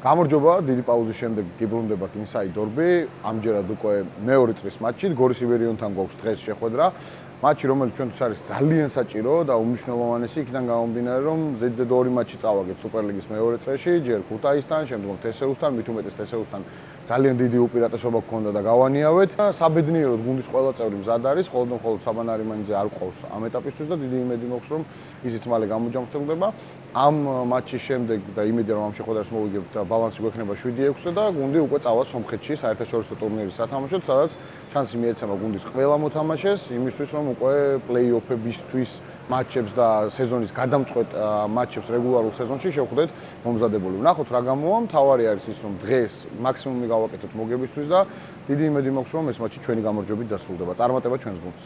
გამარჯობა, დიდი პაუზის შემდეგ გიბრუნდებათ Inside Orbi. ამჯერად უკვე მეორე წრის მატჩით გორის ივერიონთან გვაქვს დღეს შეხვედრა. მატჩი, რომელიც ჩვენთვის არის ძალიან საჭირო და უმნიშვნელოვანესი, იქიდან გამომდინარე, რომ ზედზედ 2 მატჩი წავაგეთ სუპერლიგის მეორე წრეში, ჯერ ქუთაისთან, შემდგომ თესეუსთან, მით უმეტეს თესეუსთან ძალიან დიდი უპირატესობა გქონდა და გავანიავეთ. საბედნიეროდ გუნდის ყველა წევრი მზად არის, მხოლოდ საბანარი მანიძე არ ყავს ამ ეტაპისთვის და დიდი იმედი მაქვს, რომ ისიც მალე გამოჯანმრთელდება. ამ მატჩის შემდეგ და იმედი რომ ამ შეხვედრას მოვიგებთ და ბალანსი გვექნება 7-6-ზე და გუნდი უკვე წავა სომხეთში საერთაშორისო ტურნირის სათამაშოდ, სადაც შანსი მიეცემა გუნდის ყველა მოთამაშეს იმისთვის, რომ უკვე პლეი-ოფებისთვის მატჩებს და სეზონის გადამწყვეტ მატჩებს რეგულარულ სეზონში შევხვდეთ მომზადებული. ვნახოთ რა გამოვა, მთავარი არის ის, რომ დღეს მაქსიმუმი გავაკეთოთ მოგებისთვის და დიდი იმედი მაქვს, რომ ეს მატჩი ჩვენი გამარჯვებით დასრულდება. წარმატება ჩვენს გუნდს.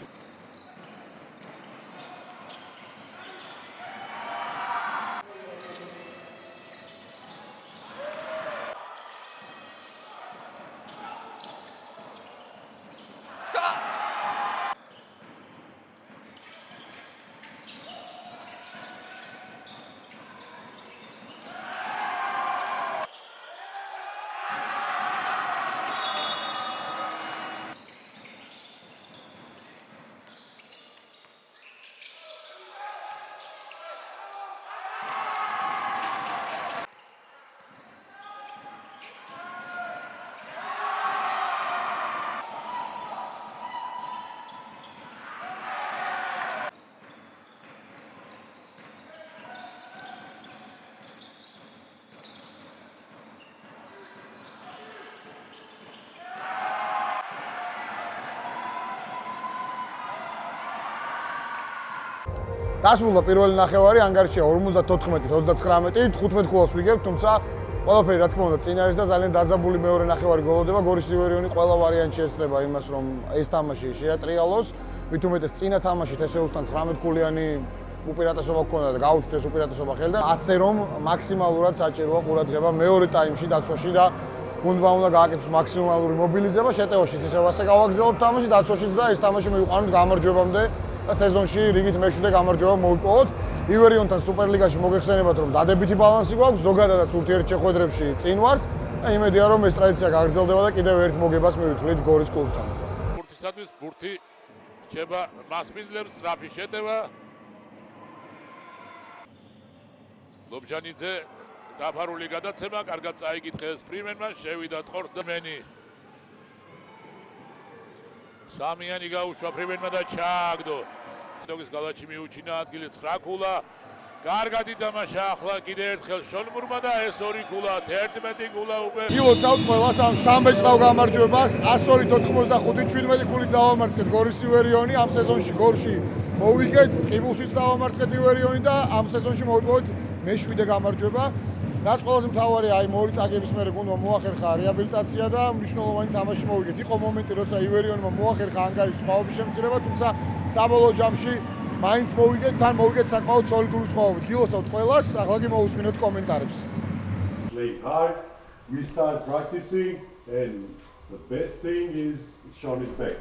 დასრულდა პირველი ნახევარი, ანგარიშია 54-29, 15 გოლს ვიგებთ, თუმცა ყველაფერი რა თქმა უნდა წინ არის და ძალიან დაძაბული მეორე ნახევარი გოლოდება. გორის ივერიონი ყველა ვარიანტში ეცდება იმას, რომ ეს თამაში შეატრიალოს. მით უმეტეს წინა თამაში თესეუსთან 19 ქულიანი უპირატესობა ჰქონდა და გაუჩნდა ეს უპირატესობა ხელიდან. ასე რომ მაქსიმალურად საჭიროა ყურადღება მეორე ტაიმში დაცვაში და გუნდმა უნდა გააკეთოს მაქსიმალური მობილიზება. შეტევაშიც ისევ ასე გავაგრძელებთ თამაში, დაცვაშიც და ეს თამაში მივიყვანოთ გამარჯვებამდე. და სეზონში რიგით მე-7 გამარჯვება მოვიპოვოთ. ივერიონთან სუპერლიგაში მოგეხსენებათ, რომ დადებითი ბალანსი გვაქვს, ზოგადადაც ურთიერთ შეხვედრებში წინ ვართ და იმედია, რომ ეს ტრადიცია გაგრძელდება და კიდევ ერთ მოგებას მივითვლით გორის კლუბთან. ბურთისათვის ბურთი რჩება მასპინძლებს, სწრაფი შეტევა. ლობჯანიძე დაფარული გადაცემა, კარგად წაიკითხეს ფრიმენმა, შევიდა ტყორს და მენი. სამიანი გაუშვა ფრიმენმა და ჩააგდო. დოგის გალაჩი მიუჩინა ადგილი 9 ქულა. კარგად ითამაშა ახლა კიდევ ერთხელ შონმურმა და ეს 2 ქულა, 11 ქულა უკვე. გილოცავთ ყველას ამ შთამბეჭდავ გამარჯვებას. 102-85, 17 ქულით დავამარცხეთ გორის ივერიონი. ამ სეზონში გორში მოვიგეთ, ტყიბულშიც დავამარცხეთ ივერიონი და ამ სეზონში მოვიპოვეთ მე-7 გამარჯვება. რაც ყველაზე მთავარია, აი მორი წაგების მერე გუნდმა მოახერხა რეაბილიტაცია და მნიშვნელოვანი თამაში მოვიგეთ. იყო მომენტი, როცა ივერიონმა მოახერხა ანგარიშის სხვაობის შემცირება, თუმცა საბოლოო ჯამში მაინც მოვიგეთ, თან მოვიგეთ საკმაოდ სოლიდური სხვაობით. გილოცავთ ყველას, ახლა კი მოусმინოთ კომენტარებს. Play hard, we start practicing and the best thing is show it back.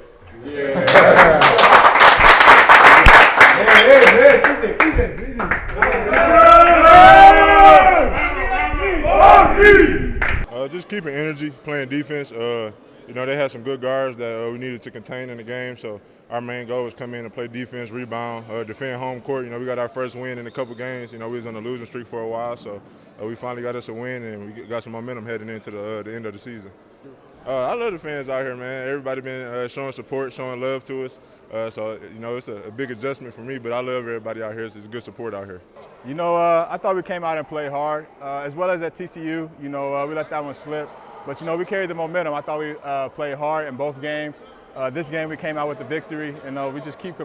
Just keeping energy, playing defense. They had some good guards that we needed to contain in the game. So our main goal was come in and play defense, rebound, defend home court. We got our first win in a couple games. We was on a losing streak for a while, so we finally got us a win and we got some momentum heading into the end of the season. I love the fans out here, man. Everybody been showing support, showing love to us. It's a big adjustment for me, but I love everybody out here. It's good support out here. I thought we came out and played hard, as well as at TCU. We let that one slip, but we carried the momentum. I thought we played hard in both games. This game we came out with the victory, and we just keep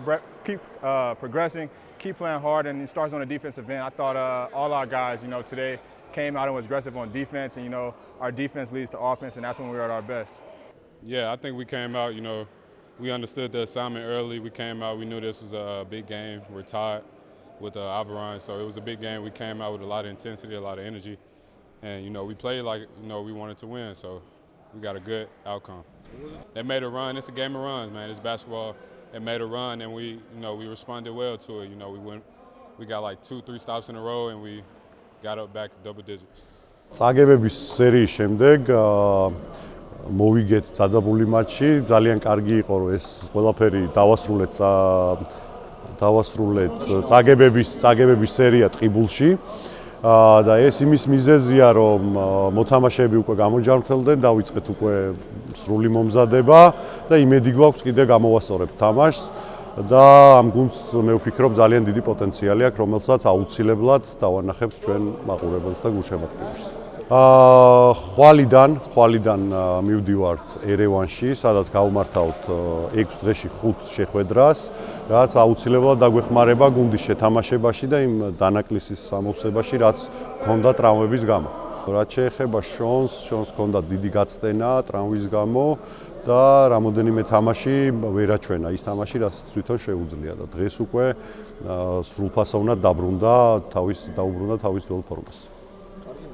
progressing, keep playing hard, and it starts on the defensive end. I thought all our guys, today came out and was aggressive on defense, and our defense leads to offense, and that's when we were at our best. Yeah, I think we came out. We understood the assignment early. We came out. We knew this was a big game. We're tied with Avaron, so it was a big game. We came out with a lot of intensity, a lot of energy, and we played like we wanted to win. So we got a good outcome. They made a run. It's a game of runs, man. It's basketball. They made a run, and we responded well to it. We got like 2-3 stops in a row, and we got up back double digits. წაგებების სერიის შემდეგ მოვიგეთ დადებული მატჩი, ძალიან კარგი იყო რომ ეს ყველაფერი დავასრულეთ წაგებების სერია ტყიბულში. და ეს იმის მიზეზია რომ მოთამაშეები უკვე გამოჯანმრთელდნენ, დავიწყეთ უკვე სრული მომზადება და იმედი გვაქვს კიდე გამოვასწორებთ თამაშს და ამ გუნდს მე ვფიქრობ ძალიან დიდი პოტენციალი აქვს, რომელსაც აუცილებლად დავანახებთ ჩვენ მაყურებელს და გულშემატკივრებს. ხვალიდან მივდივართ ერევანში, სადაც გავმართავთ 6 დღეში 5 შეხვედრას, რაც აუცილებლად დაგვეხმარება გუნდის შეთამაშებაში და იმ დანაკლისის სამოვსებაში, რაც ჰქონდა ტრამვების გამო. რაც შეეხება შონს ჰქონდა დიდი გაცდენა ტრამვის გამო და რამოდენიმე თამაში ვერ აჩვენა ის თამაში, რაც თვითონ შეუძლია და დღეს უკვე სრულფასოვნად დაუბრუნდა თავის ძველ ფორმას.